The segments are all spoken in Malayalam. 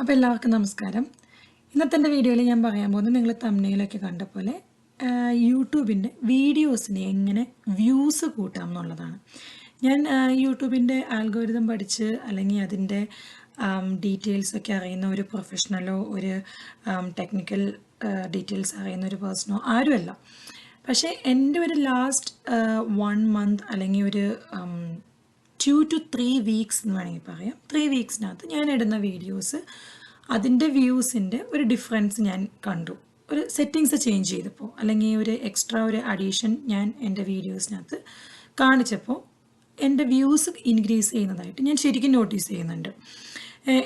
അപ്പോൾ എല്ലാവർക്കും നമസ്കാരം. ഇന്നത്തെ എൻ്റെ വീഡിയോയിൽ ഞാൻ പറയാൻ പോകുന്നത് നിങ്ങൾ തംബ്നെയിലൊക്കെ കണ്ട പോലെ യൂട്യൂബിൻ്റെ വീഡിയോസിന് എങ്ങനെ വ്യൂസ് കൂട്ടാം എന്നുള്ളതാണ്. ഞാൻ യൂട്യൂബിൻ്റെ ആൽഗോരിതം പഠിച്ച് അല്ലെങ്കിൽ അതിൻ്റെ ഡീറ്റെയിൽസൊക്കെ അറിയുന്ന ഒരു പ്രൊഫഷണലോ ഒരു ടെക്നിക്കൽ ഡീറ്റെയിൽസ് അറിയുന്ന ഒരു പേഴ്സണോ ആരുമല്ല. പക്ഷേ എൻ്റെ ഒരു ലാസ്റ്റ് 1 month അല്ലെങ്കിൽ ഒരു 2 to 3 weeks എന്ന് വേണമെങ്കിൽ പറയാം. 3 weeksനകത്ത് ഞാൻ ഇടുന്ന വീഡിയോസ് അതിൻ്റെ വ്യൂസിൻ്റെ ഒരു ഡിഫറൻസ് ഞാൻ കണ്ടു. ഒരു സെറ്റിങ്സ് ചേഞ്ച് ചെയ്തപ്പോൾ അല്ലെങ്കിൽ ഒരു എക്സ്ട്രാ ഒരു അഡീഷൻ ഞാൻ എൻ്റെ വീഡിയോസിനകത്ത് കാണിച്ചപ്പോൾ എൻ്റെ വ്യൂസ് ഇൻക്രീസ് ചെയ്യുന്നതായിട്ട് ഞാൻ ശരിക്കും നോട്ടീസ് ചെയ്യുന്നുണ്ട്.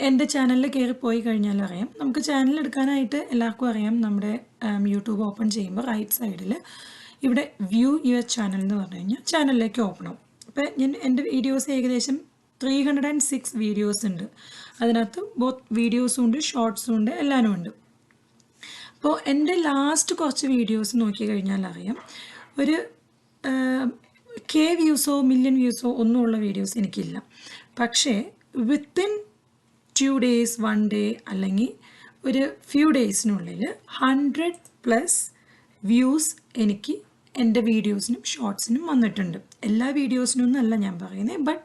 എൻ്റെ ചാനലിൽ കയറി പോയി കഴിഞ്ഞാൽ അറിയാം. നമുക്ക് ചാനൽ എടുക്കാനായിട്ട് എല്ലാവർക്കും അറിയാം. നമ്മുടെ യൂട്യൂബ് ഓപ്പൺ ചെയ്യുമ്പോൾ റൈറ്റ് സൈഡിൽ ഇവിടെ വ്യൂ യുവർ ചാനൽ എന്ന് പറഞ്ഞു കഴിഞ്ഞാൽ ചാനലിലേക്ക് ഓപ്പൺ ആവും. അപ്പോൾ ഞാൻ എൻ്റെ വീഡിയോസ് ഏകദേശം 306 വീഡിയോസ് ഉണ്ട്. അതിനകത്ത് ബോത്ത് വീഡിയോസും ഉണ്ട്, ഷോർട്സും ഉണ്ട്, എല്ലാവരും ഉണ്ട്. അപ്പോൾ എൻ്റെ ലാസ്റ്റ് കുറച്ച് വീഡിയോസ് നോക്കി കഴിഞ്ഞാൽ അറിയാം, ഒരു വ്യൂസോ മില്യൺ വ്യൂസോ ഒന്നുമുള്ള വീഡിയോസ് എനിക്കില്ല. പക്ഷേ വിത്തിൻ 2 days 1 day അല്ലെങ്കിൽ ഒരു ഫ്യൂ ഡേയ്സിനുള്ളിൽ 100+ വ്യൂസ് എനിക്ക് എൻ്റെ വീഡിയോസിനും ഷോർട്സിനും വന്നിട്ടുണ്ട്. എല്ലാ വീഡിയോസിനും ഒന്നല്ല ഞാൻ പറയുന്നത്, ബട്ട്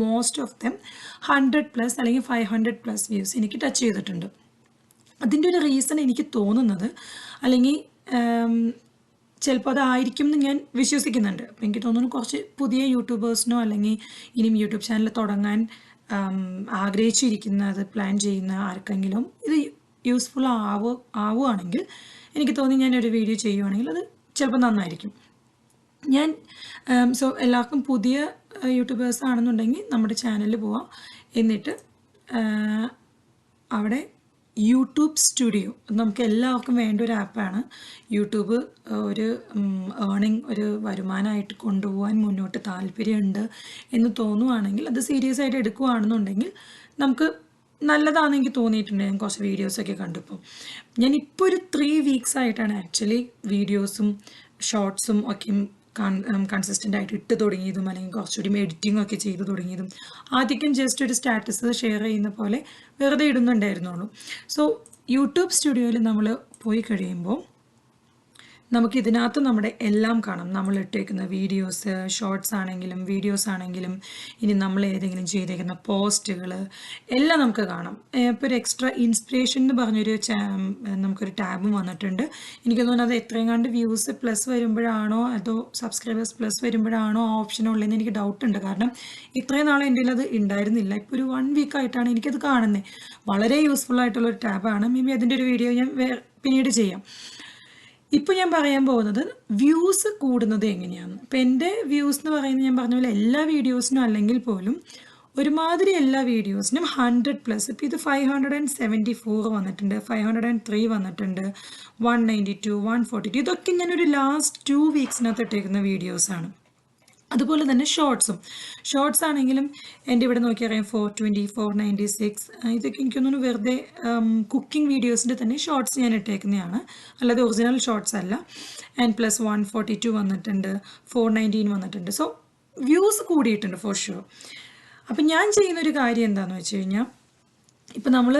മോസ്റ്റ് ഓഫ് ദം 100+ അല്ലെങ്കിൽ 500+ വ്യൂസ് എനിക്ക് ടച്ച് ചെയ്തിട്ടുണ്ട്. അതിൻ്റെ ഒരു റീസൺ എനിക്ക് തോന്നുന്നത്, അല്ലെങ്കിൽ ചിലപ്പോൾ അതായിരിക്കും എന്ന് ഞാൻ വിശ്വസിക്കുന്നുണ്ട്. അപ്പോൾ എനിക്ക് തോന്നുന്നു കുറച്ച് പുതിയ യൂട്യൂബേഴ്സിനോ അല്ലെങ്കിൽ ഇനിയും യൂട്യൂബ് ചാനൽ തുടങ്ങാൻ ആഗ്രഹിച്ചിരിക്കുന്നത് പ്ലാൻ ചെയ്യുന്ന ആർക്കെങ്കിലും ഇത് യൂസ്ഫുൾ ആവുകയാണെങ്കിൽ എനിക്ക് തോന്നി ഞാനൊരു വീഡിയോ ചെയ്യുവാണെങ്കിൽ അത് ചിലപ്പോൾ നന്നായിരിക്കും. ഞാൻ എല്ലാവർക്കും പുതിയ യൂട്യൂബേഴ്സ് ആണെന്നുണ്ടെങ്കിൽ നമ്മുടെ ചാനലിൽ പോവാം. എന്നിട്ട് അവിടെ യൂട്യൂബ് സ്റ്റുഡിയോ നമുക്ക് എല്ലാവർക്കും വേണ്ട ഒരു ആപ്പാണ്. യൂട്യൂബ് ഒരു ഒരു വരുമാനമായിട്ട് കൊണ്ടുപോകാൻ മുന്നോട്ട് താല്പര്യമുണ്ട് എന്ന് തോന്നുവാണെങ്കിൽ, അത് സീരിയസ് ആയിട്ട് എടുക്കുകയാണെന്നുണ്ടെങ്കിൽ നമുക്ക് നല്ലതാണെന്ന് എനിക്ക് തോന്നിയിട്ടുണ്ട്. ഞാൻ കുറച്ച് വീഡിയോസൊക്കെ കണ്ടപ്പോൾ ഞാനിപ്പോൾ ഒരു 3 weeks ആയിട്ടാണ് ആക്ച്വലി വീഡിയോസും ഷോർട്സും ഒക്കെ കൺസിസ്റ്റൻ്റ് ആയിട്ട് ഇട്ട് തുടങ്ങിയതും അല്ലെങ്കിൽ കുറച്ചുകൂടി എഡിറ്റിംഗ് ഒക്കെ ചെയ്ത് തുടങ്ങിയതും. ആദ്യം ജസ്റ്റ് ഒരു സ്റ്റാറ്റസ് ഷെയർ ചെയ്യുന്ന പോലെ വെറുതെ ഇടുന്നുണ്ടായിരുന്നുള്ളൂ. സോ യൂട്യൂബ് സ്റ്റുഡിയോയിൽ നമ്മൾ പോയി കഴിയുമ്പോൾ നമുക്ക് ഇതിനകത്ത് നമ്മുടെ എല്ലാം കാണാം. നമ്മൾ ഇട്ടേക്കുന്ന വീഡിയോസ്, ഷോർട്സ് ആണെങ്കിലും വീഡിയോസ് ആണെങ്കിലും ഇനി നമ്മൾ ഏതെങ്കിലും ചെയ്തേക്കുന്ന പോസ്റ്റുകൾ എല്ലാം നമുക്ക് കാണാം. ഇപ്പോൾ ഒരു എക്സ്ട്രാ ഇൻസ്പിറേഷൻ എന്ന് പറഞ്ഞൊരു നമുക്കൊരു ടാബും വന്നിട്ടുണ്ട്. എനിക്ക് തോന്നുന്നത് അത് എത്രയും കണ്ട് വ്യൂസ് പ്ലസ് വരുമ്പോഴാണോ അതോ സബ്സ്ക്രൈബേഴ്സ് പ്ലസ് വരുമ്പോഴാണോ ആ ഓപ്ഷൻ ഉള്ളതെന്ന് എനിക്ക് ഡൗട്ടുണ്ട്. കാരണം ഇത്രയും നാളെ എൻ്റെ അത് ഉണ്ടായിരുന്നില്ല. ഇപ്പോൾ ഒരു 1 week ആയിട്ടാണ് എനിക്കത് കാണുന്നത്. വളരെ യൂസ്ഫുൾ ആയിട്ടുള്ളൊരു ടാബാണ്. മേ ബി അതിൻ്റെ ഒരു വീഡിയോ ഞാൻ പിന്നീട് ചെയ്യാം. ഇപ്പോൾ ഞാൻ പറയാൻ പോകുന്നത് വ്യൂസ് കൂടുന്നത് എങ്ങനെയാണ്. ഇപ്പോൾ എൻ്റെ വ്യൂസ് എന്ന് പറയുന്നത് ഞാൻ പറഞ്ഞ പോലെ എല്ലാ വീഡിയോസിനും അല്ലെങ്കിൽ പോലും ഒരുമാതിരി എല്ലാ വീഡിയോസിനും 100+. ഇപ്പോൾ ഇത് 574 വന്നിട്ടുണ്ട്, 503 വന്നിട്ടുണ്ട്, 192, 142. ഇതൊക്കെ ഞാനൊരു ലാസ്റ്റ് 2 weeksനകത്ത് ഇട്ടേക്കുന്ന വീഡിയോസാണ്. അതുപോലെ തന്നെ ഷോർട്സ് ആണെങ്കിലും എൻ്റെ ഇവിടെ നോക്കിയറിയാം 420, 496. ഇതൊക്കെ എനിക്ക് തോന്നുന്നു വെറുതെ കുക്കിംഗ് വീഡിയോസിൻ്റെ തന്നെ ഷോർട്സ് ഞാൻ ഇട്ടേക്കുന്നതാണ്, അല്ലാതെ ഒറിജിനൽ ഷോർട്സ് അല്ല. ആൻഡ് പ്ലസ് 142 വന്നിട്ടുണ്ട്, 419 വന്നിട്ടുണ്ട്. സോ വ്യൂസ് കൂടിയിട്ടുണ്ട് ഫോർ ഷുവർ. അപ്പം ഞാൻ ചെയ്യുന്നൊരു കാര്യം എന്താണെന്ന് വെച്ച് കഴിഞ്ഞാൽ, ഇപ്പം നമ്മൾ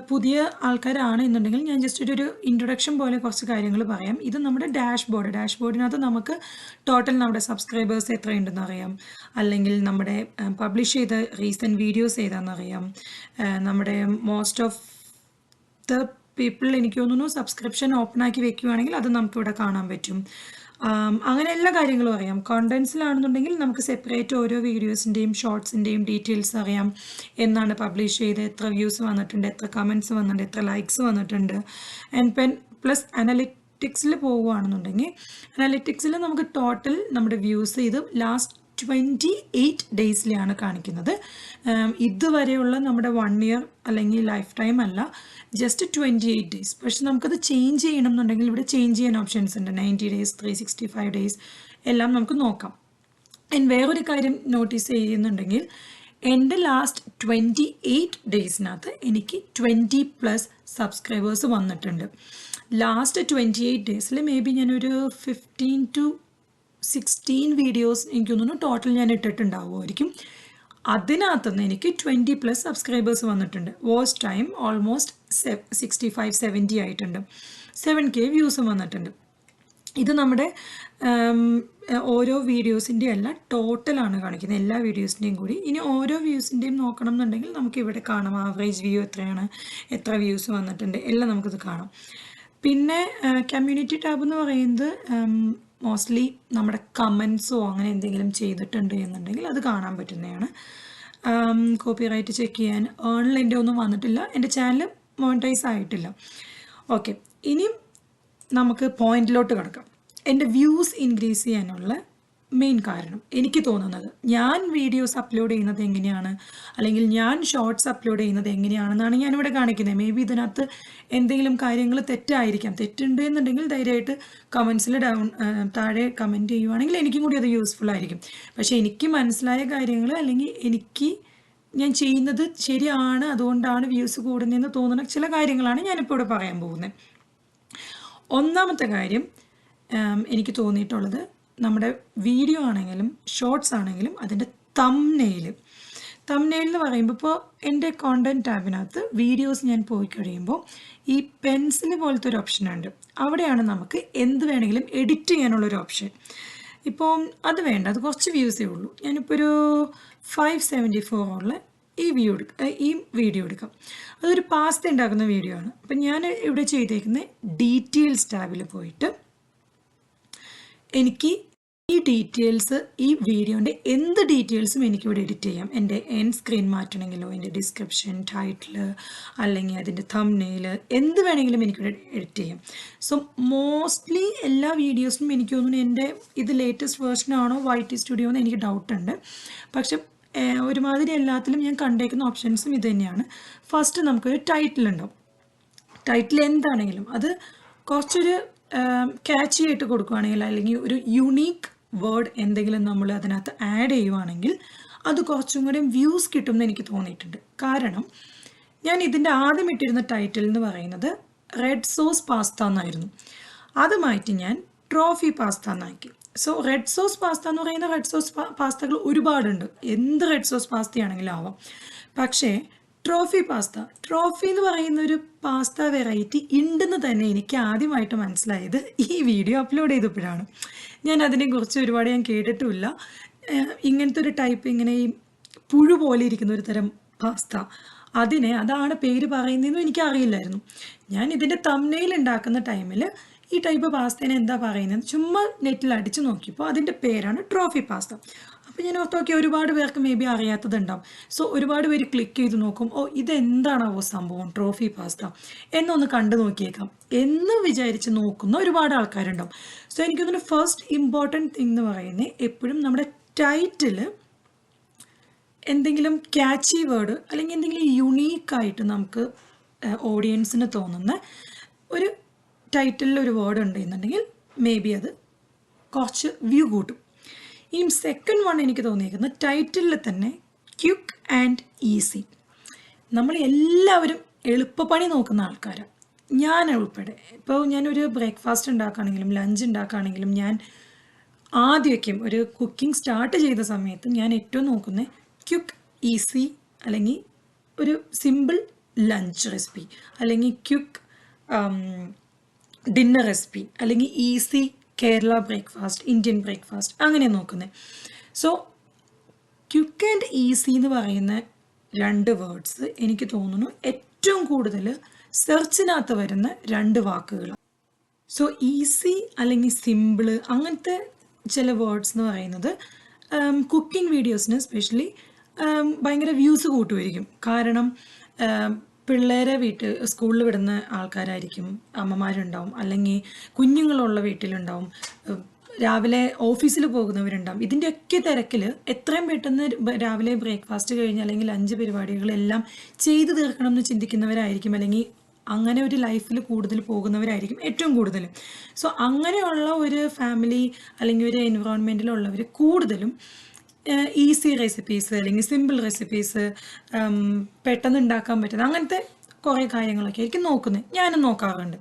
പുതിയ ആൾക്കാരാണ് എന്നുണ്ടെങ്കിൽ ഞാൻ ജസ്റ്റ് ഒരു ഇൻട്രൊഡക്ഷൻ പോലെ കുറച്ച് കാര്യങ്ങൾ പറയാം. ഇത് നമ്മുടെ ഡാഷ്ബോർഡിനകത്ത് നമുക്ക് ടോട്ടൽ നമ്മുടെ സബ്സ്ക്രൈബേഴ്സ് എത്രയുണ്ടെന്ന് അറിയാം, അല്ലെങ്കിൽ നമ്മുടെ പബ്ലിഷ് ചെയ്ത റീസെൻറ്റ് വീഡിയോസ് ഏതാണെന്നറിയാം, നമ്മുടെ മോസ്റ്റ് ഓഫ് ദ പീപ്പിൾ എനിക്ക് തോന്നുന്നു സബ്സ്ക്രിപ്ഷൻ ഓപ്പൺ ആക്കി വെക്കുകയാണെങ്കിൽ അത് നമുക്കിവിടെ കാണാൻ പറ്റും. അങ്ങനെ എല്ലാ കാര്യങ്ങളും അറിയാം. കോണ്ടൻസിലാണെന്നുണ്ടെങ്കിൽ നമുക്ക് സെപ്പറേറ്റ് ഓരോ വീഡിയോസിൻ്റെയും ഷോർട്സിൻ്റെയും ഡീറ്റെയിൽസ് അറിയാം. എന്നാണ് പബ്ലിഷ് ചെയ്ത്, എത്ര വ്യൂസ് വന്നിട്ടുണ്ട്, എത്ര കമൻറ്റ്സ് വന്നിട്ടുണ്ട്, എത്ര ലൈക്സ് വന്നിട്ടുണ്ട്. ആൻഡ് പ്ലസ് അനലിറ്റിക്സിൽ പോവുകയാണെന്നുണ്ടെങ്കിൽ അനലിറ്റിക്സിൽ നമുക്ക് ടോട്ടൽ നമ്മുടെ വ്യൂസ് ഇത് ലാസ്റ്റ് 28 ഡേയ്സിലാണ് കാണിക്കുന്നത്. ഇതുവരെയുള്ള നമ്മുടെ 1 year അല്ലെങ്കിൽ ലൈഫ് ടൈം അല്ല, ജസ്റ്റ് 28 days. പക്ഷെ നമുക്കത് ചേഞ്ച് ചെയ്യണം എന്നുണ്ടെങ്കിൽ ഇവിടെ ചേഞ്ച് ചെയ്യാൻ ഓപ്ഷൻസ് ഉണ്ട്. 90 days, 365 days എല്ലാം നമുക്ക് നോക്കാം. വേറൊരു കാര്യം നോട്ടീസ് ചെയ്യുന്നുണ്ടെങ്കിൽ എൻ്റെ ലാസ്റ്റ് 28 ഡേയ്സിനകത്ത് എനിക്ക് 20+ സബ്സ്ക്രൈബേഴ്സ് വന്നിട്ടുണ്ട്. ലാസ്റ്റ് 28 ഡേയ്സിൽ മേ ബി ഞാനൊരു 15 to 16 വീഡിയോസ് എനിക്ക് തോന്നുന്നു ടോട്ടൽ ഞാൻ ഇട്ടിട്ടുണ്ടാവുമായിരിക്കും. അതിനകത്തുനിന്ന് എനിക്ക് 20+ സബ്സ്ക്രൈബേഴ്സ് വന്നിട്ടുണ്ട്. വാച്ച് ടൈം ഓൾമോസ്റ്റ് 65-70 ആയിട്ടുണ്ട്. 7K വ്യൂസും വന്നിട്ടുണ്ട്. ഇത് നമ്മുടെ ഓരോ വീഡിയോസിൻ്റെയും അല്ല, ടോട്ടലാണ് കാണിക്കുന്നത്, എല്ലാ വീഡിയോസിൻ്റെയും കൂടി. ഇനി ഓരോ വ്യൂസിൻ്റെയും നോക്കണം എന്നുണ്ടെങ്കിൽ നമുക്ക് ഇവിടെ കാണാം ആവറേജ് വ്യൂ എത്രയാണ്, എത്ര വ്യൂസ് വന്നിട്ടുണ്ട്, എല്ലാം നമുക്കിത് കാണാം. പിന്നെ കമ്മ്യൂണിറ്റി ടാബ് എന്ന് പറയുന്നത് മോസ്റ്റ്ലി നമ്മുടെ കമൻസോ അങ്ങനെ എന്തെങ്കിലും ചെയ്തിട്ടുണ്ട് എന്നുണ്ടെങ്കിൽ അത് കാണാൻ പറ്റുന്നതാണ്. കോപ്പിറൈറ്റ് ചെക്ക് ചെയ്യാൻ ഓൺലൈൻ്റെ ഒന്നും വന്നിട്ടില്ല, എൻ്റെ ചാനൽ മോണിറ്റൈസ് ആയിട്ടില്ല. ഓക്കെ, ഇനി നമുക്ക് പോയിന്റിലോട്ട് കിടക്കാം. എൻ്റെ വ്യൂസ് ഇൻക്രീസ് ചെയ്യാനുള്ള മെയിൻ കാരണം എനിക്ക് തോന്നുന്നത്, ഞാൻ വീഡിയോസ് അപ്ലോഡ് ചെയ്യുന്നത് എങ്ങനെയാണ്, അല്ലെങ്കിൽ ഞാൻ ഷോർട്സ് അപ്ലോഡ് ചെയ്യുന്നത് എങ്ങനെയാണെന്നാണ് ഞാനിവിടെ കാണിക്കുന്നത്. മേ ബി ഇതിനകത്ത് എന്തെങ്കിലും കാര്യങ്ങൾ തെറ്റായിരിക്കാം. തെറ്റുണ്ട് എന്നുണ്ടെങ്കിൽ ധൈര്യമായിട്ട് കമൻസിൽ താഴെ കമൻറ്റ് ചെയ്യുവാണെങ്കിൽ എനിക്കും കൂടി അത് യൂസ്ഫുൾ ആയിരിക്കും. പക്ഷേ എനിക്ക് മനസ്സിലായ കാര്യങ്ങൾ, അല്ലെങ്കിൽ എനിക്ക് ഞാൻ ചെയ്യുന്നത് ശരിയാണ്, അതുകൊണ്ടാണ് വ്യൂസ് കൂടുന്നതെന്ന് തോന്നുന്ന ചില കാര്യങ്ങളാണ് ഞാനിപ്പോൾ ഇവിടെ പറയാൻ പോകുന്നത്. ഒന്നാമത്തെ കാര്യം എനിക്ക് തോന്നിയിട്ടുള്ളത്, നമ്മുടെ വീഡിയോ ആണെങ്കിലും ഷോർട്സ് ആണെങ്കിലും അതിൻ്റെ തംബ്നെയിൽ എന്ന് പറയുമ്പോൾ, ഇപ്പോൾ എൻ്റെ കോണ്ടൻറ്റ് ടാബിനകത്ത് വീഡിയോസ് ഞാൻ പോയി കഴിയുമ്പോൾ ഈ പെൻസിൽ പോലത്തെ ഒരു ഓപ്ഷൻ ഉണ്ട്. അവിടെയാണ് നമുക്ക് എന്ത് വേണമെങ്കിലും എഡിറ്റ് ചെയ്യാനുള്ളൊരു ഓപ്ഷൻ. ഇപ്പോൾ അത് വേണ്ട, അത് കുറച്ച് വ്യൂസേ ഉള്ളൂ. ഞാനിപ്പോൾ ഒരു 574 ഉള്ള ഈ വീഡിയോ എടുക്കാം. അതൊരു പാസ്ത ഉണ്ടാക്കുന്ന വീഡിയോ ആണ്. അപ്പം ഞാൻ ഇവിടെ ചെയ്തേക്കുന്ന ഡീറ്റെയിൽസ് ടാബിൽ പോയിട്ട് എനിക്ക് ഈ ഡീറ്റെയിൽസ്, ഈ വീഡിയോൻ്റെ എന്ത് ഡീറ്റെയിൽസും എനിക്കിവിടെ എഡിറ്റ് ചെയ്യാം. എൻ്റെ എൻഡ് സ്ക്രീൻ മാറ്റണമെങ്കിലോ, എൻ്റെ ഡിസ്ക്രിപ്ഷൻ, ടൈറ്റിൽ, അല്ലെങ്കിൽ അതിൻ്റെ തംബ്നെയിൽ, എന്ത് വേണമെങ്കിലും എനിക്കിവിടെ എഡിറ്റ് ചെയ്യാം. സോ മോസ്റ്റ്ലി എല്ലാ വീഡിയോസിനും എനിക്ക് തോന്നുന്നു എൻ്റെ ഇത് ലേറ്റസ്റ്റ് വേർഷനാണോ YT സ്റ്റുഡിയോ എന്ന് എനിക്ക് ഡൗട്ടുണ്ട്. പക്ഷെ ഒരുമാതിരി എല്ലാത്തിലും ഞാൻ കണ്ടേക്കുന്ന ഓപ്ഷൻസും ഇത് തന്നെയാണ്. ഫസ്റ്റ് നമുക്കൊരു ടൈറ്റിൽ ഉണ്ടാവും. ടൈറ്റിൽ എന്താണെങ്കിലും അത് കുറച്ചൊരു ക്യാച്ചി ആയിട്ട് കൊടുക്കുകയാണെങ്കിൽ, അല്ലെങ്കിൽ ഒരു യുണീക്ക് വേർഡ് എന്തെങ്കിലും നമ്മൾ അതിനകത്ത് ആഡ് ചെയ്യുവാണെങ്കിൽ അത് കുറച്ചും കൂടി വ്യൂസ് കിട്ടുമെന്ന് എനിക്ക് തോന്നിയിട്ടുണ്ട്. കാരണം ഞാൻ ഇതിൻ്റെ ആദ്യം ഇട്ടിരുന്ന ടൈറ്റിൽ എന്ന് പറയുന്നത് റെഡ് സോസ് പാസ്ത എന്നായിരുന്നു. അത് മാറ്റി ഞാൻ ട്രോഫി പാസ്ത എന്നാക്കി. സോ റെഡ് സോസ് പാസ്ത എന്ന് പറയുന്ന റെഡ് സോസ് പാസ്തകൾ ഒരുപാടുണ്ട്, എന്ത് റെഡ് സോസ് പാസ്തയാണെങ്കിലും ആവാം. പക്ഷേ ട്രോഫി എന്ന് പറയുന്ന ഒരു പാസ്ത വെറൈറ്റി ഉണ്ടെന്ന് തന്നെ എനിക്ക് ആദ്യമായിട്ട് മനസ്സിലായത് ഈ വീഡിയോ അപ്ലോഡ് ചെയ്തപ്പോഴാണ്. ഞാൻ അതിനെക്കുറിച്ച് ഒരുപാട് ഞാൻ കേട്ടിട്ടുമില്ല. ഇങ്ങനത്തെ ഒരു ടൈപ്പ്, ഇങ്ങനെ ഈ പുഴു പോലെ ഇരിക്കുന്ന ഒരു തരം പാസ്ത, അതാണ് പേര് പറയുന്നതെന്നും എനിക്കറിയില്ലായിരുന്നു. ഞാൻ ഇതിൻ്റെ തംബ്നെയിൽ ഉണ്ടാക്കുന്ന ടൈമിൽ ഈ ടൈപ്പ് പാസ്തേനെ എന്താ പറയുന്നത് ചുമ്മാ നെറ്റിൽ അടിച്ച് നോക്കിയപ്പോൾ അതിൻ്റെ പേരാണ് ട്രോഫി പാസ്ത. അപ്പോൾ ഞാൻ ഓർത്ത് ഒരുപാട് പേർക്ക് മേ ബി അറിയാത്തതുണ്ടാവും. സോ ഒരുപാട് പേര് ക്ലിക്ക് ചെയ്ത് നോക്കും, ഇതെന്താണാവോ സംഭവം ട്രോഫി പാസ്ത എന്നൊന്ന് കണ്ടു നോക്കിയേക്കാം എന്ന് വിചാരിച്ച് നോക്കുന്ന ഒരുപാട് ആൾക്കാരുണ്ടാവും. സോ എനിക്ക് തോന്നുന്നു ഫസ്റ്റ് ഇമ്പോർട്ടൻറ്റ് തിങ് എന്ന് പറയുന്നത് എപ്പോഴും നമ്മുടെ ടൈറ്റിൽ എന്തെങ്കിലും ക്യാച്ചി വേർഡ്, അല്ലെങ്കിൽ എന്തെങ്കിലും യുണീക്കായിട്ട് നമുക്ക് ഓഡിയൻസിന് തോന്നുന്ന ഒരു ടൈറ്റിലിൽ ഒരു വേർഡ് ഉണ്ടെന്നുണ്ടെങ്കിൽ മേ ബി അത് കുറച്ച് വ്യൂ കൂട്ടും. ഇനി സെക്കൻഡ് വൺ എനിക്ക് തോന്നിയിരിക്കുന്നത് ടൈറ്റിലിൽ തന്നെ ക്വിക്ക് ആൻഡ് ഈസി. നമ്മൾ എല്ലാവരും എളുപ്പപ്പണി നോക്കുന്ന ആൾക്കാരാണ്, ഞാൻ ഉൾപ്പെടെ. ഇപ്പോൾ ഞാനൊരു ബ്രേക്ക്ഫാസ്റ്റ് ഉണ്ടാക്കുകയാണെങ്കിലും ലഞ്ച് ഉണ്ടാക്കുകയാണെങ്കിലും, ഞാൻ ആദ്യമൊക്കെയും ഒരു കുക്കിംഗ് സ്റ്റാർട്ട് ചെയ്ത സമയത്ത് ഞാൻ ഏറ്റവും നോക്കുന്നത് ക്വിക്ക്, ഈസി, അല്ലെങ്കിൽ ഒരു സിമ്പിൾ ലഞ്ച് റെസിപ്പി, അല്ലെങ്കിൽ ക്വിക്ക് ഡിന്നർ റെസിപ്പി, അല്ലെങ്കിൽ easy Kerala breakfast, Indian breakfast, അങ്ങനെ നോക്കുന്നത്. സോ ക്വിക്ക് ആൻഡ് ഈസി എന്ന് പറയുന്ന രണ്ട് വേർഡ്സ് എനിക്ക് തോന്നുന്നു ഏറ്റവും കൂടുതൽ സെർച്ചിനകത്ത് വരുന്ന രണ്ട് വാക്കുകളാണ്. സോ ഈസി അല്ലെങ്കിൽ സിമ്പിൾ അങ്ങനത്തെ ചില വേർഡ്സ് എന്ന് പറയുന്നത് കുക്കിംഗ് വീഡിയോസിന് സ്പെഷ്യലി ഭയങ്കര വ്യൂസ് കൂട്ടുമായിരിക്കും. കാരണം പിള്ളേരെ സ്കൂളിൽ വിടുന്ന ആൾക്കാരായിരിക്കും, അമ്മമാരുണ്ടാവും, അല്ലെങ്കിൽ കുഞ്ഞുങ്ങളുള്ള വീട്ടിലുണ്ടാവും, രാവിലെ ഓഫീസിൽ പോകുന്നവരുണ്ടാവും. ഇതിൻ്റെയൊക്കെ തിരക്കിൽ എത്രയും പെട്ടെന്ന് രാവിലെ ബ്രേക്ക്ഫാസ്റ്റ് കഴിഞ്ഞ് അല്ലെങ്കിൽ ലഞ്ച് പരിപാടികളെല്ലാം ചെയ്തു തീർക്കണം എന്ന് ചിന്തിക്കുന്നവരായിരിക്കും, അല്ലെങ്കിൽ അങ്ങനെ ഒരു ലൈഫിൽ കൂടുതൽ പോകുന്നവരായിരിക്കും ഏറ്റവും കൂടുതൽ. സോ അങ്ങനെയുള്ള ഒരു ഫാമിലി അല്ലെങ്കിൽ ഒരു എൻവറോൺമെൻറ്റിലുള്ളവർ കൂടുതലും ഈസി റെസിപ്പീസ് അല്ലെങ്കിൽ സിമ്പിൾ റെസിപ്പീസ്, പെട്ടെന്ന് ഉണ്ടാക്കാൻ പറ്റുന്ന അങ്ങനത്തെ കുറേ കാര്യങ്ങളൊക്കെ ആയിരിക്കും നോക്കുന്നത്. ഞാനും നോക്കാറുണ്ട്.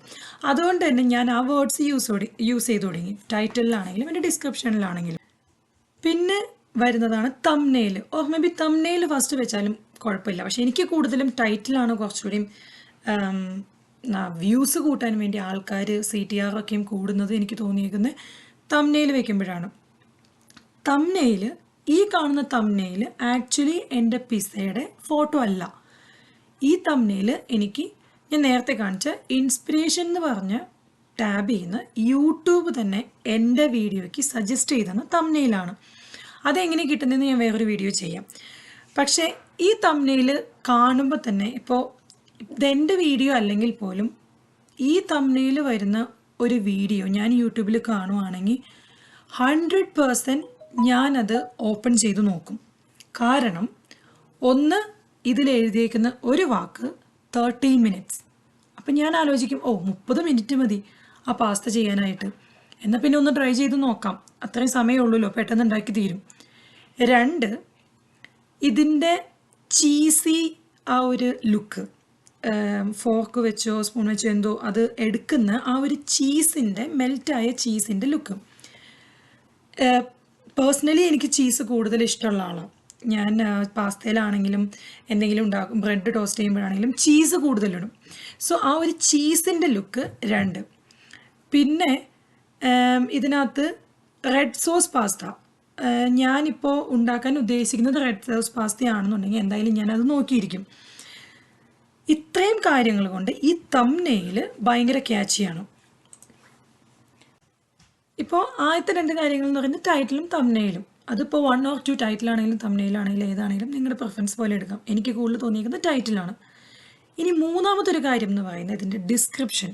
അതുകൊണ്ട് തന്നെ ഞാൻ ആ വേർഡ്സ് യൂസ് ചെയ്ത് തുടങ്ങി, ടൈറ്റിലാണെങ്കിലും എൻ്റെ ഡിസ്ക്രിപ്ഷനിലാണെങ്കിലും. പിന്നെ വരുന്നതാണ് thumbnail. Or may be thumbnail first വെച്ചാലും കുഴപ്പമില്ല. പക്ഷെ എനിക്ക് കൂടുതലും ടൈറ്റിലാണ് കുറച്ചുകൂടിയും വ്യൂസ് കൂട്ടാൻ വേണ്ടി ആൾക്കാർ CTR ഒക്കെയും കൂടുന്നത് എനിക്ക് തോന്നിയിരിക്കുന്നത് തംബ്നെയിൽ വെക്കുമ്പോഴാണ്. തംബ്നെയിൽ, ഈ കാണുന്ന തംബ്നെയിൽ ആക്ച്വലി എൻ്റെ പിസയുടെ ഫോട്ടോ അല്ല. ഈ തംബ്നെയിൽ എനിക്ക് ഞാൻ നേരത്തെ കാണിച്ച ഇൻസ്പിറേഷൻ എന്ന് പറഞ്ഞ ടാബിൽ നിന്ന് യൂട്യൂബ് തന്നെ എൻ്റെ വീഡിയോയ്ക്ക് സജസ്റ്റ് ചെയ്തെന്ന തംബ്നെയിലാണ്. അതെങ്ങനെ കിട്ടുന്നതെന്ന് ഞാൻ വേറൊരു വീഡിയോ ചെയ്യാം. പക്ഷേ ഈ തംബ്നെയിൽ കാണുമ്പോൾ തന്നെ, ഇപ്പോൾ ഇതെൻ്റെ വീഡിയോ അല്ലെങ്കിൽ പോലും ഈ തംബ്നെയിൽ വരുന്ന ഒരു വീഡിയോ ഞാൻ യൂട്യൂബിൽ കാണുവാണെങ്കിൽ 100% ഞാനത് ഓപ്പൺ ചെയ്ത് നോക്കും. കാരണം ഒന്ന്, ഇതിലെഴുതിയേക്കുന്ന ഒരു വാക്ക് 30 minutes. അപ്പം ഞാൻ ആലോചിക്കും, 30 മിനിറ്റ് മതി ആ പാസ്ത ചെയ്യാനായിട്ട്, എന്നാൽ പിന്നെ ഒന്ന് ട്രൈ ചെയ്ത് നോക്കാം, അത്രയും സമയമുള്ളൂല്ലോ, പെട്ടെന്ന് ഉണ്ടാക്കി തീരും. 2, ഇതിൻ്റെ ചീസി ആ ഒരു ലുക്ക്, ഫോർക്ക് വെച്ചോ സ്പൂൺ വെച്ചോ എന്തോ അത് എടുക്കുന്ന ആ ഒരു ചീസിൻ്റെ, മെൽറ്റായ ചീസിൻ്റെ ലുക്ക്. പേഴ്സണലി എനിക്ക് ചീസ് കൂടുതൽ ഇഷ്ടമുള്ള ആളാണ്. ഞാൻ പാസ്തയിലാണെങ്കിലും എന്തെങ്കിലും ഉണ്ടാക്കും, ബ്രെഡ് ടോസ്റ്റ് ചെയ്യുമ്പോഴാണെങ്കിലും ചീസ് കൂടുതലിടും. സോ ആ ഒരു ചീസിൻ്റെ ലുക്ക് 2. പിന്നെ ഇതിനകത്ത് റെഡ് സോസ് പാസ്ത, ഞാനിപ്പോൾ ഉണ്ടാക്കാൻ ഉദ്ദേശിക്കുന്നത് റെഡ് സോസ് പാസ്തയാണെന്നുണ്ടെങ്കിൽ എന്തായാലും ഞാനത് നോക്കിയിരിക്കും. ഇത്രയും കാര്യങ്ങൾ കൊണ്ട് ഈ തംബ്നെയിൽ ഭയങ്കര ക്യാച്ചിയാണ്. ഇപ്പോൾ ആദ്യത്തെ 2 കാര്യങ്ങൾ എന്ന് പറയുന്നത് ടൈറ്റിലും തംബ്നെയിലും. അതിപ്പോൾ 1 or 2 ടൈറ്റിലാണെങ്കിലും തംബ്നെയിലാണെങ്കിലും ഏതാണെങ്കിലും നിങ്ങളുടെ പ്രിഫറൻസ് പോലെ എടുക്കാം. എനിക്ക് കൂടുതൽ തോന്നിയിരിക്കുന്നത് ടൈറ്റിലാണ്. ഇനി മൂന്നാമതൊരു കാര്യം എന്ന് പറയുന്നത് ഇതിൻ്റെ ഡിസ്ക്രിപ്ഷൻ.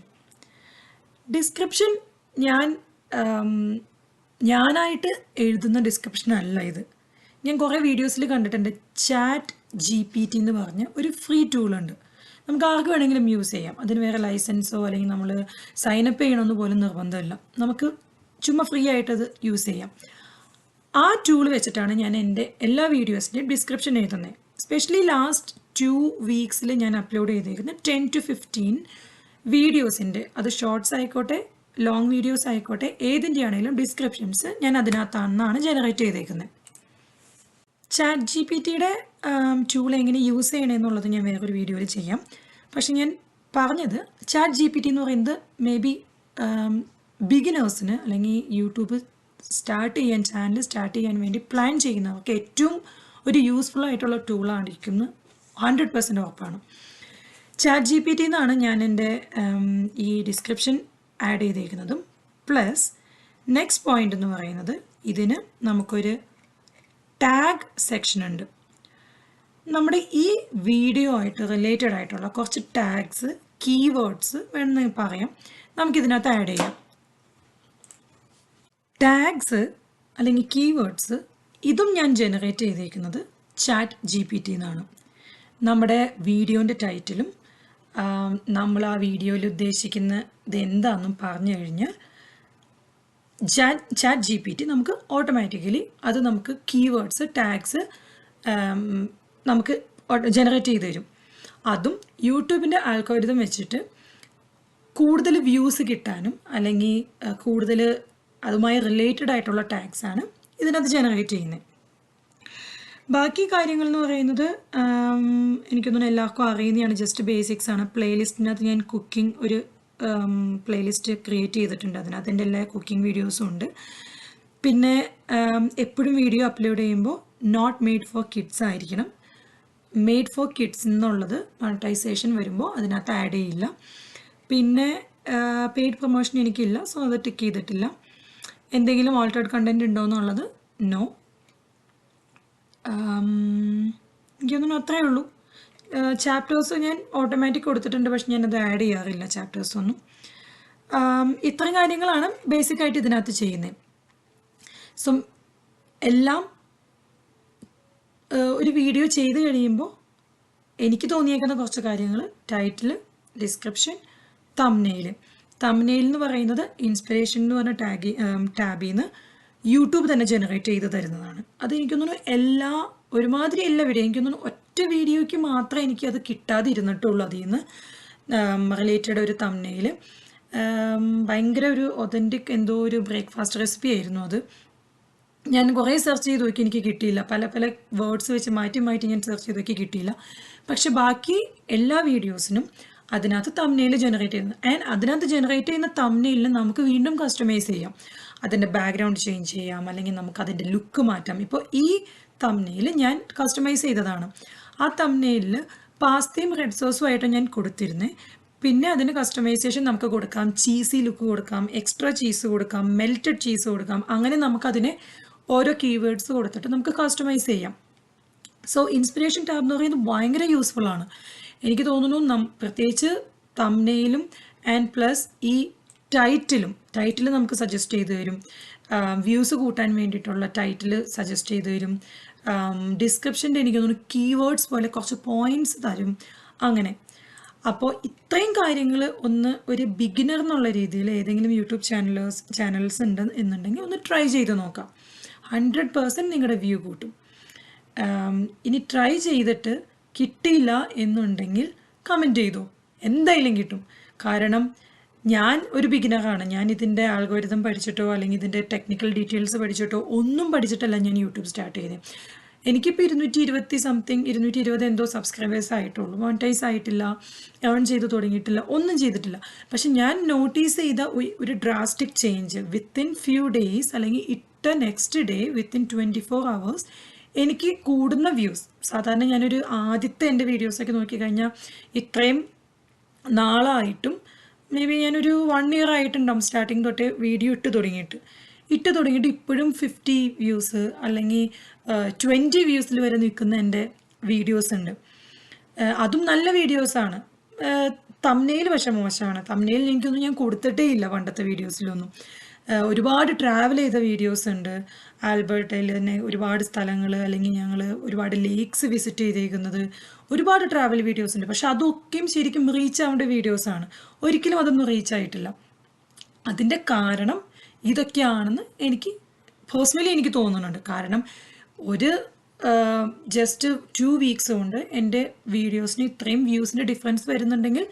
ഞാനായിട്ട് എഴുതുന്ന ഡിസ്ക്രിപ്ഷൻ അല്ല ഇത്. ഞാൻ കുറേ വീഡിയോസിൽ കണ്ടിട്ടുണ്ട്. ChatGPT എന്ന് പറഞ്ഞ ഒരു ഫ്രീ ടൂളുണ്ട്. നമുക്ക് ആർക്ക് വേണമെങ്കിലും യൂസ് ചെയ്യാം. അതിന് വേറെ ലൈസൻസോ അല്ലെങ്കിൽ നമ്മൾ സൈനപ്പ് ചെയ്യണമെന്ന് പോലും നിർബന്ധമില്ല. നമുക്ക് ചുമ്മാ ഫ്രീ ആയിട്ടത് യൂസ് ചെയ്യാം. ആ ടൂൾ വെച്ചിട്ടാണ് ഞാൻ എൻ്റെ എല്ലാ വീഡിയോസിൻ്റെയും ഡിസ്ക്രിപ്ഷൻ എഴുതുന്നത്. സ്പെഷ്യലി ലാസ്റ്റ് 2 weeks ഞാൻ അപ്ലോഡ് ചെയ്തേക്കുന്നത് 10 to 15 വീഡിയോസിൻ്റെ, അത് ഷോർട്സ് ആയിക്കോട്ടെ ലോങ് വീഡിയോസ് ആയിക്കോട്ടെ ഏതിൻ്റെ ആണെങ്കിലും ഡിസ്ക്രിപ്ഷൻസ് ഞാൻ അതിനകത്താണെന്നാണ് ജനറേറ്റ് ചെയ്തേക്കുന്നത്. ChatGPTയുടെ ടൂൾ എങ്ങനെ യൂസ് ചെയ്യണമെന്നുള്ളത് ഞാൻ വേറൊരു വീഡിയോയിൽ ചെയ്യാം. പക്ഷെ ഞാൻ പറഞ്ഞത് ChatGPT എന്ന് പറയുന്നത് മേ ബി ബിഗിനേഴ്സിന് അല്ലെങ്കിൽ യൂട്യൂബ് ചാനൽ സ്റ്റാർട്ട് ചെയ്യാൻ വേണ്ടി പ്ലാൻ ചെയ്യുന്നവർക്ക് ഏറ്റവും ഒരു യൂസ്ഫുൾ ആയിട്ടുള്ള ടൂളായിരിക്കുന്നത് 100% ഉറപ്പാണ്. ChatGPT എന്നാണ് ഞാൻ എൻ്റെ ഈ ഡിസ്ക്രിപ്ഷൻ ആഡ് ചെയ്തേക്കുന്നതും. പ്ലസ് നെക്സ്റ്റ് പോയിന്റ് എന്ന് പറയുന്നത്, ഇതിന് നമുക്കൊരു ടാഗ് സെക്ഷൻ ഉണ്ട്. നമ്മുടെ ഈ വീഡിയോ ആയിട്ട് റിലേറ്റഡ് ആയിട്ടുള്ള കുറച്ച് ടാഗ്സ്, കീവേഡ്സ് വേണമെന്ന് പറയാം, നമുക്കിതിനകത്ത് ആഡ് ചെയ്യാം. ടാഗ്സ് അല്ലെങ്കിൽ കീവേഡ്സ് ഇതും ഞാൻ ജനറേറ്റ് ചെയ്തേക്കുന്നത് ChatGPT എന്നാണ്. നമ്മുടെ വീഡിയോൻ്റെ ടൈറ്റിലും നമ്മൾ ആ വീഡിയോയിൽ ഉദ്ദേശിക്കുന്നത് എന്താണെന്നും പറഞ്ഞു കഴിഞ്ഞാൽ ChatGPT നമുക്ക് ഓട്ടോമാറ്റിക്കലി അത് നമുക്ക് കീവേഡ്സ്, ടാഗ്സ് നമുക്ക് ജനറേറ്റ് ചെയ്ത് തരും. അതും യൂട്യൂബിൻ്റെ ആൽഗോരിതം വെച്ചിട്ട് കൂടുതൽ വ്യൂസ് കിട്ടാനും അല്ലെങ്കിൽ കൂടുതൽ അതുമായി റിലേറ്റഡ് ആയിട്ടുള്ള ടാഗ്സാണ് ഇതിനകത്ത് ജനറേറ്റ് ചെയ്യുന്നത്. ബാക്കി കാര്യങ്ങൾ എന്ന് പറയുന്നത് എനിക്കൊന്നും എല്ലാവർക്കും അറിയുന്നതാണ്, ജസ്റ്റ് ബേസിക്സ് ആണ്. പ്ലേലിസ്റ്റിനകത്ത് ഞാൻ കുക്കിംഗ് ഒരു പ്ലേലിസ്റ്റ് ക്രിയേറ്റ് ചെയ്തിട്ടുണ്ട്. അതിനകത്ത് എൻ്റെ എല്ലാ കുക്കിംഗ് വീഡിയോസും ഉണ്ട്. പിന്നെ എപ്പോഴും വീഡിയോ അപ്ലോഡ് ചെയ്യുമ്പോൾ നോട്ട് മെയ്ഡ് ഫോർ കിഡ്സ് ആയിരിക്കണം. മെയ്ഡ് ഫോർ കിഡ്സ് എന്നുള്ളത് മോണിറ്റൈസേഷൻ വരുമ്പോൾ അതിനകത്ത് ആഡ് ചെയ്യില്ല. പിന്നെ പെയ്ഡ് പ്രൊമോഷൻ എനിക്കില്ല, സോ അത് ടിക്ക് ചെയ്തിട്ടില്ല. എന്തെങ്കിലും ഓൾട്ടേഡ് കണ്ടൻറ് ഉണ്ടോ എന്നുള്ളത് നോ. എനിക്കൊന്നും അത്രയേ ഉള്ളൂ. ചാപ്റ്റേഴ്സ് ഞാൻ ഓട്ടോമാറ്റിക് കൊടുത്തിട്ടുണ്ട്, പക്ഷെ ഞാനത് ആഡ് ചെയ്യാറില്ല ചാപ്റ്റേഴ്സൊന്നും. ഇത്രയും കാര്യങ്ങളാണ് ബേസിക്കായിട്ട് ഇതിനകത്ത് ചെയ്യുന്നത്. സോ എല്ലാം ഒരു വീഡിയോ ചെയ്ത് കഴിയുമ്പോൾ എനിക്ക് തോന്നിയേക്കുന്ന കുറച്ച് കാര്യങ്ങൾ: ടൈറ്റിൽ, ഡിസ്ക്രിപ്ഷൻ, തംബ്നെയിൽ എന്ന് പറയുന്നത് ഇൻസ്പിറേഷൻ എന്ന് പറഞ്ഞ ടാബിൽ നിന്ന് യൂട്യൂബ് തന്നെ ജനറേറ്റ് ചെയ്ത് തരുന്നതാണ്. അത് എനിക്കൊന്നും ഒരുമാതിരി എല്ലാ വീഡിയോ എനിക്കൊന്നും ഒറ്റ വീഡിയോയ്ക്ക് മാത്രമേ എനിക്കത് കിട്ടാതിരുന്നിട്ടുള്ളൂ. അതിൽ നിന്ന് റിലേറ്റഡ് ഒരു തംബ്നെയിൽ ഭയങ്കര ഒരു ഒതൻറ്റിക് എന്തോ ഒരു ബ്രേക്ക്ഫാസ്റ്റ് റെസിപ്പി ആയിരുന്നു അത്. ഞാൻ കുറേ സെർച്ച് ചെയ്ത് നോക്കി, എനിക്ക് കിട്ടിയില്ല. പല പല വേർഡ്സ് വെച്ച് മാറ്റി മാറ്റി ഞാൻ സെർച്ച് ചെയ്ത് നോക്കി, കിട്ടിയില്ല. പക്ഷെ ബാക്കി എല്ലാ വീഡിയോസിനും അതിനകത്ത് തംബ്നെയിൽ ജനറേറ്റ് ചെയ്യുന്നത്, ആൻഡ് അതിനകത്ത് ജനറേറ്റ് ചെയ്യുന്ന തംബ്നെയിലിന് നമുക്ക് വീണ്ടും കസ്റ്റമൈസ് ചെയ്യാം. അതിൻ്റെ ബാക്ക്ഗ്രൗണ്ട് ചേഞ്ച് ചെയ്യാം, അല്ലെങ്കിൽ നമുക്ക് അതിൻ്റെ ലുക്ക് മാറ്റാം. ഇപ്പോൾ ഈ തംബ്നെയിൽ ഞാൻ കസ്റ്റമൈസ് ചെയ്തതാണ്. ആ തംബ്നെയിലിൽ പാസ്തയും റെഡ് സോസും ആയിട്ട് ഞാൻ കൊടുത്തിരുന്നത്. പിന്നെ അതിന് കസ്റ്റമൈസേഷൻ നമുക്ക് കൊടുക്കാം, ചീസി ലുക്ക് കൊടുക്കാം, എക്സ്ട്രാ ചീസ് കൊടുക്കാം, മെൽറ്റഡ് ചീസ് കൊടുക്കാം. അങ്ങനെ നമുക്കതിനെ ഓരോ കീവേഡ്സ് കൊടുത്തിട്ട് നമുക്ക് കസ്റ്റമൈസ് ചെയ്യാം. സോ ഇൻസ്പിറേഷൻ ടാബ് എന്ന് പറയുന്നത് ഭയങ്കര യൂസ്ഫുൾ ആണ്. എനിക്ക് തോന്നുന്നു പ്രത്യേകിച്ച് തംബ്നെയിലും ആൻഡ് പ്ലസ് ഈ ടൈറ്റിൽ നമുക്ക് സജസ്റ്റ് ചെയ്ത് തരും. വ്യൂസ് കൂട്ടാൻ വേണ്ടിയിട്ടുള്ള ടൈറ്റിൽ സജസ്റ്റ് ചെയ്ത് തരും. ഡിസ്ക്രിപ്ഷൻ്റെ എനിക്ക് തോന്നുന്നു കീവേഡ്സ് പോലെ കുറച്ച് പോയിൻറ്റ്സ് തരും. അങ്ങനെ അപ്പോൾ ഇത്രയും കാര്യങ്ങൾ ഒരു ബിഗിനർ എന്നുള്ള രീതിയിൽ ഏതെങ്കിലും യൂട്യൂബ് ചാനൽസ് ഉണ്ട് എന്നുണ്ടെങ്കിൽ ഒന്ന് ട്രൈ ചെയ്ത് നോക്കാം. 100% നിങ്ങളുടെ വ്യൂ കൂട്ടും. ഇനി ട്രൈ ചെയ്തിട്ട് കിട്ടിയില്ല എന്നുണ്ടെങ്കിൽ കമൻറ്റ് ചെയ്തോ, എന്തായാലും കിട്ടും. കാരണം ഞാൻ ഒരു ബിഗിനറാണ്. ഞാൻ ഇതിൻ്റെ ആൽഗോരിതം പഠിച്ചിട്ടോ അല്ലെങ്കിൽ ഇതിൻ്റെ ടെക്നിക്കൽ ഡീറ്റെയിൽസ് പഠിച്ചിട്ടോ ഒന്നും പഠിച്ചിട്ടല്ല ഞാൻ യൂട്യൂബ് സ്റ്റാർട്ട് ചെയ്തത്. എനിക്കിപ്പോൾ 220 എന്തോ സബ്സ്ക്രൈബേഴ്സ് ആയിട്ടുള്ളൂ. മോണിറ്റൈസ് ആയിട്ടില്ല, ഏൺ ചെയ്ത് തുടങ്ങിയിട്ടില്ല, ഒന്നും ചെയ്തിട്ടില്ല. പക്ഷെ ഞാൻ നോട്ടീസ് ചെയ്ത ഒരു drastic change within few days അല്ലെങ്കിൽ നെക്സ്റ്റ് ഡേ വിത്തിൻ 24 hours എനിക്ക് കൂടുന്ന വ്യൂസ്. സാധാരണ ഞാനൊരു ആദ്യത്തെ എൻ്റെ വീഡിയോസൊക്കെ നോക്കിക്കഴിഞ്ഞാൽ ഇത്രയും നാളായിട്ടും മേ ബി ഞാനൊരു 1 year ആയിട്ടുണ്ടാവും സ്റ്റാർട്ടിങ് തൊട്ടേ വീഡിയോ ഇട്ട് തുടങ്ങിയിട്ട് ഇപ്പോഴും 50 വ്യൂസ് അല്ലെങ്കിൽ 20 വ്യൂസിൽ വരെ നിൽക്കുന്ന എൻ്റെ വീഡിയോസ് ഉണ്ട്. അതും നല്ല വീഡിയോസാണ്. തംബ്നെയിൽ പക്ഷേ മോശമാണ്. തംബ്നെയിൽ എനിക്കൊന്നും ഞാൻ കൊടുത്തിട്ടേ ഇല്ല പണ്ടത്തെ വീഡിയോസിലൊന്നും. ഒരുപാട് ട്രാവൽ ചെയ്ത വീഡിയോസ് ഉണ്ട്. ആൽബർട്ടയിൽ തന്നെ ഒരുപാട് സ്ഥലങ്ങൾ, അല്ലെങ്കിൽ ഞങ്ങൾ ഒരുപാട് ലേക്സ് വിസിറ്റ് ചെയ്തേക്കുന്നത്, ഒരുപാട് ട്രാവൽ വീഡിയോസ് ഉണ്ട്. പക്ഷെ അതൊക്കെയും ശരിക്കും റീച്ച് ആവേണ്ട വീഡിയോസാണ്. ഒരിക്കലും അതൊന്നും റീച്ച് ആയിട്ടില്ല. അതിൻ്റെ കാരണം ഇതൊക്കെയാണെന്ന് എനിക്ക് പേഴ്സണലി എനിക്ക് തോന്നുന്നുണ്ട്. കാരണം ഒരു ജസ്റ്റ് 2 weeks കൊണ്ട് എൻ്റെ വീഡിയോസിന് ഇത്രയും വ്യൂസിൻ്റെ ഡിഫറൻസ് വരുന്നുണ്ടെങ്കിൽ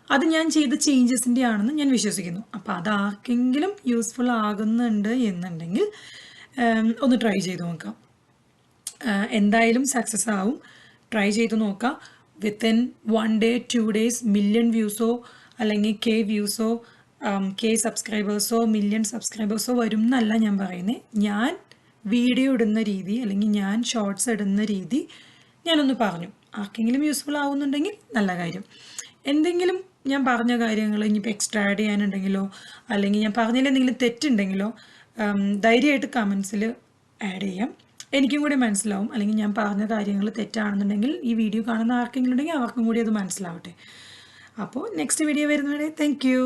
അത് ഞാൻ ചെയ്ത ചേഞ്ചസിൻ്റെ ആണെന്ന് ഞാൻ വിശ്വസിക്കുന്നു. അപ്പോൾ അതാർക്കെങ്കിലും യൂസ്ഫുൾ ആകുന്നുണ്ട് എന്നുണ്ടെങ്കിൽ ഒന്ന് ട്രൈ ചെയ്ത് നോക്കാം. എന്തായാലും സക്സസ് ആവും. ട്രൈ ചെയ്ത് നോക്കാം. വിത്തിൻ 1 day 2 days മില്യൺ വ്യൂസോ അല്ലെങ്കിൽ വ്യൂസോ സബ്സ്ക്രൈബേഴ്സോ മില്യൺ സബ്സ്ക്രൈബേഴ്സോ വരും എന്നല്ല ഞാൻ പറയുന്നത്. ഞാൻ വീഡിയോ ഇടുന്ന രീതി അല്ലെങ്കിൽ ഞാൻ ഷോർട്സ് ഇടുന്ന രീതി ഞാനൊന്ന് പറഞ്ഞു. ആർക്കെങ്കിലും യൂസ്ഫുൾ ആവുന്നുണ്ടെങ്കിൽ നല്ല കാര്യം. എന്തെങ്കിലും ഞാൻ പറഞ്ഞ കാര്യങ്ങൾ ഇനിയിപ്പോൾ എക്സ്ട്രാ ആഡ് ചെയ്യാനുണ്ടെങ്കിലോ അല്ലെങ്കിൽ ഞാൻ പറഞ്ഞതിൽ എന്തെങ്കിലും തെറ്റുണ്ടെങ്കിലോ ധൈര്യമായിട്ട് കമൻസിൽ ആഡ് ചെയ്യാം. എനിക്കും കൂടി മനസ്സിലാവും. അല്ലെങ്കിൽ ഞാൻ പറഞ്ഞ കാര്യങ്ങൾ തെറ്റാണെന്നുണ്ടെങ്കിൽ ഈ വീഡിയോ കാണുന്ന ആർക്കെങ്കിലും ഉണ്ടെങ്കിൽ അവർക്കും കൂടി അത് മനസ്സിലാവട്ടെ. അപ്പോൾ നെക്സ്റ്റ് വീഡിയോ വരുന്നവരെ താങ്ക് യു.